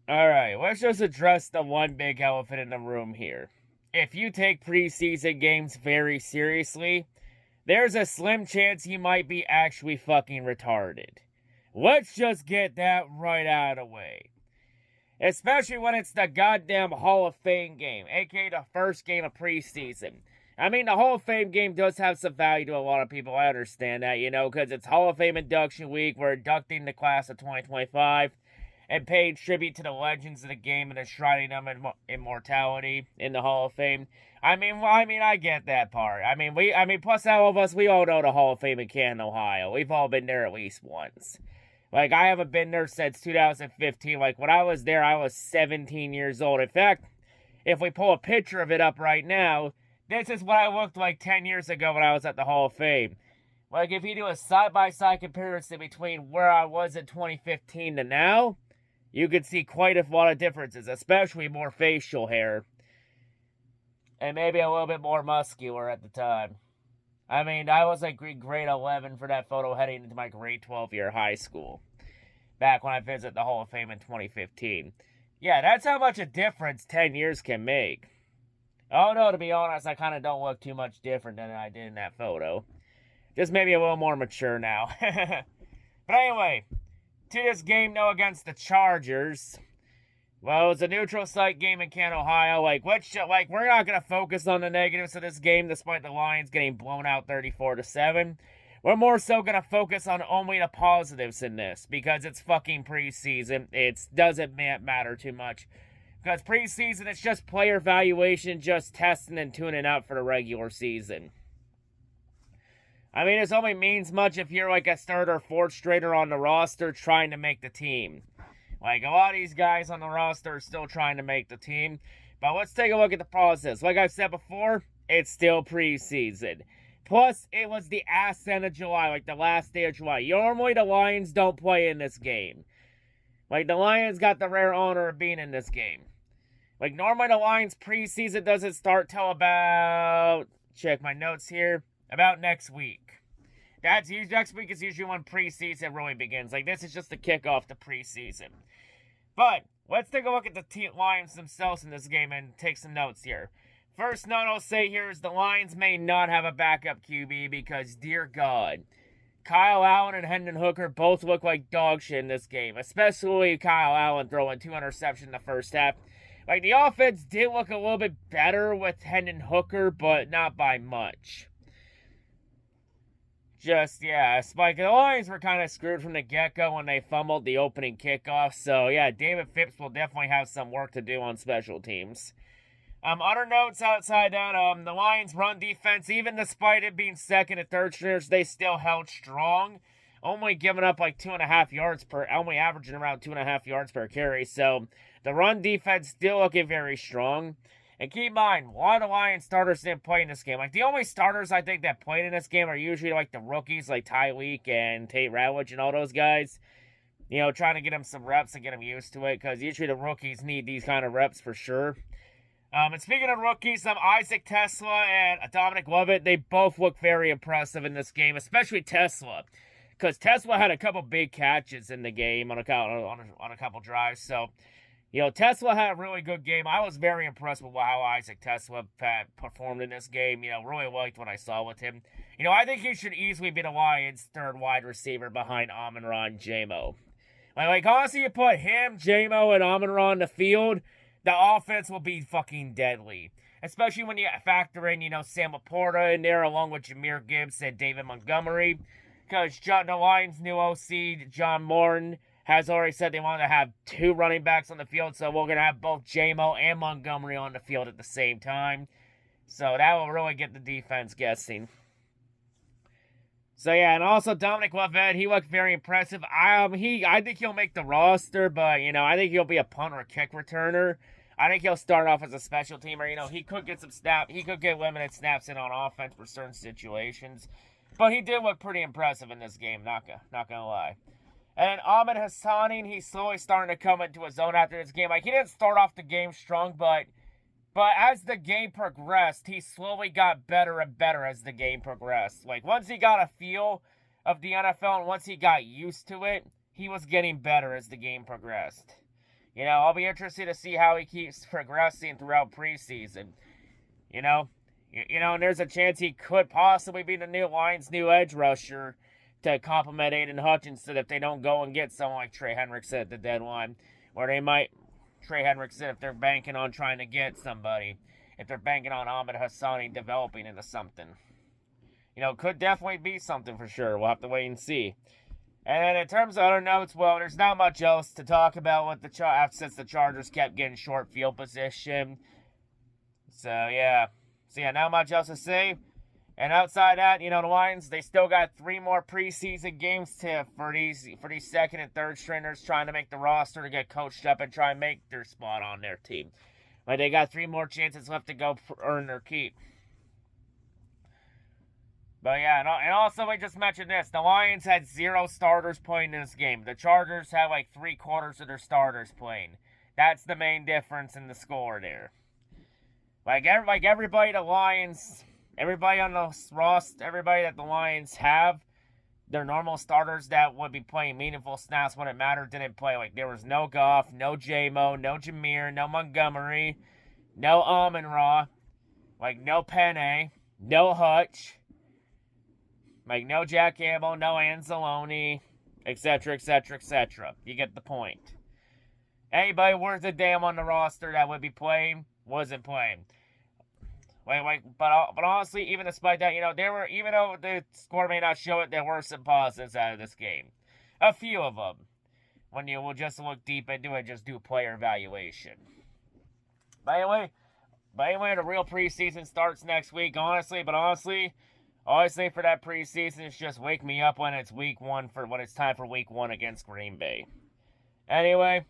Alright, let's just address the one big elephant in the room here. If you take preseason games very seriously, there's a slim chance you might be actually fucking retarded. Let's just get that right out of the way. Especially when it's the goddamn Hall of Fame game, aka the first game of preseason. I mean, the Hall of Fame game does have some value to a lot of people. I understand that, because it's Hall of Fame induction week. We're inducting the class of 2025 and paying tribute to the legends of the game and enshrining them in immortality in the Hall of Fame. I mean, I get that part. Plus all of us, we all know the Hall of Fame in Canton, Ohio. We've all been there at least once. Like, I haven't been there since 2015. Like, when I was there, I was 17 years old. In fact, if we pull a picture of it up right now, this is what I looked like 10 years ago when I was at the Hall of Fame. Like, if you do a side-by-side comparison between where I was in 2015 to now, you could see quite a lot of differences, especially more facial hair. And maybe a little bit more muscular at the time. I mean, I was like grade 11 for that photo heading into my grade 12 year high school. Back when I visited the Hall of Fame in 2015. Yeah, that's how much a difference 10 years can make. Oh no, to be honest, I kind of don't look too much different than I did in that photo. Just maybe a little more mature now. But anyway, to this game, though, against the Chargers. Well, it's a neutral site game in Canton, Ohio. We're not going to focus on the negatives of this game, despite the Lions getting blown out 34-7. We're more so going to focus on only the positives in this, because it's fucking preseason. It doesn't matter too much. Because preseason, it's just player evaluation, just testing and tuning out for the regular season. I mean, it only means much if you're like a third or fourth straighter on the roster trying to make the team. Like, a lot of these guys on the roster are still trying to make the team. But let's take a look at the process. Like I've said before, it's still preseason. Plus, it was the ass end of July, like the last day of July. Normally, the Lions don't play in this game. Like, the Lions got the rare honor of being in this game. Like, normally the Lions preseason doesn't start till about, check my notes here, about next week. Next week is usually when preseason really begins. Like, this is just the kickoff to preseason. But, let's take a look at the Lions themselves in this game and take some notes here. First note I'll say here is the Lions may not have a backup QB because, dear God, Kyle Allen and Hendon Hooker both look like dog shit in this game. Especially Kyle Allen throwing 2 interceptions in the first half. Like, the offense did look a little bit better with Hendon Hooker, but not by much. Like, the Lions were kind of screwed from the get-go when they fumbled the opening kickoff. So, yeah, David Phipps will definitely have some work to do on special teams. Other notes outside that, the Lions' run defense, even despite it being second and third stringers, they still held strong. Only giving up like 2.5 yards only averaging around 2.5 yards per carry. So, the run defense still looking very strong. And keep in mind, a lot of the Lions starters didn't play in this game. Like, the only starters I think that played in this game are usually, like, the rookies, like Tyreek and Tate Ratledge and all those guys. Trying to get them some reps and get them used to it, because usually the rookies need these kind of reps for sure. And speaking of rookies, Isaac Tesla and Dominic Lovett, they both look very impressive in this game, especially Tesla. Because Tesla had a couple big catches in the game on a couple drives, so... Tesla had a really good game. I was very impressed with how Isaac Tesla performed in this game. Really liked what I saw with him. I think he should easily be the Lions' third wide receiver behind Amon-Ra and J-Mo. Like, honestly, you put him, J-Mo, and Amon-Ra on the field, the offense will be fucking deadly. Especially when you factor in, Sam Laporta in there, along with Jahmyr Gibbs and David Montgomery. Because the Lions' new OC, John Morton, has already said they want to have 2 running backs on the field, so we're going to have both J-Mo and Montgomery on the field at the same time. So that will really get the defense guessing. So yeah, and also Dominic Lovett, he looked very impressive. I think he'll make the roster, but, I think he'll be a punt or a kick returner. I think he'll start off as a special teamer. He could get some snaps. He could get limited snaps in on offense for certain situations. But he did look pretty impressive in this game, not gonna lie. And Ahmed Hassani, he's slowly starting to come into his own after this game. Like, he didn't start off the game strong, but as the game progressed, he slowly got better and better as the game progressed. Like, once he got a feel of the NFL and once he got used to it, he was getting better as the game progressed. You know, I'll be interested to see how he keeps progressing throughout preseason. You know, and there's a chance he could possibly be the new Lions' new edge rusher to complement Aiden Hutchinson if they don't go and get someone like Trey Hendrickson at the deadline. Or they might Trey Hendrickson if they're banking on trying to get somebody. If they're banking on Ahmed Hassani developing into something. You know, could definitely be something for sure. We'll have to wait and see. And then in terms of other notes, well, there's not much else to talk about with the since the Chargers kept getting short field position. So yeah, not much else to say. And outside that, you know, the Lions, they still got 3 more preseason games for these second and third stringers trying to make the roster to get coached up and try and make their spot on their team. Like, they got 3 more chances left to go earn their keep. But yeah, and also we just mentioned this. The Lions had 0 starters playing in this game. The Chargers had like 3/4 of their starters playing. That's the main difference in the score there. Like everybody the Lions, everybody on the roster, everybody that the Lions have, their normal starters that would be playing meaningful snaps when it mattered didn't play. Like, there was no Goff, no J-Mo, no Jameer, no Montgomery, no Amon-Ra, like no Penny, no Hutch. Like, no Jack Campbell, no Anzalone, etc., etc., etc. You get the point. Anybody worth a damn on the roster that would be playing wasn't playing. But honestly, even despite that, you know, even though the score may not show it, there were some positives out of this game. A few of them. When you will just look deep into it, just do player evaluation. But anyway, the real preseason starts next week, honestly, all I say for that preseason is just wake me up when it's when it's time for week 1 against Green Bay. Anyway,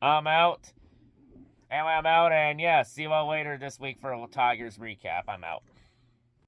I'm out. And yeah, see you all later this week for a Tigers recap. I'm out.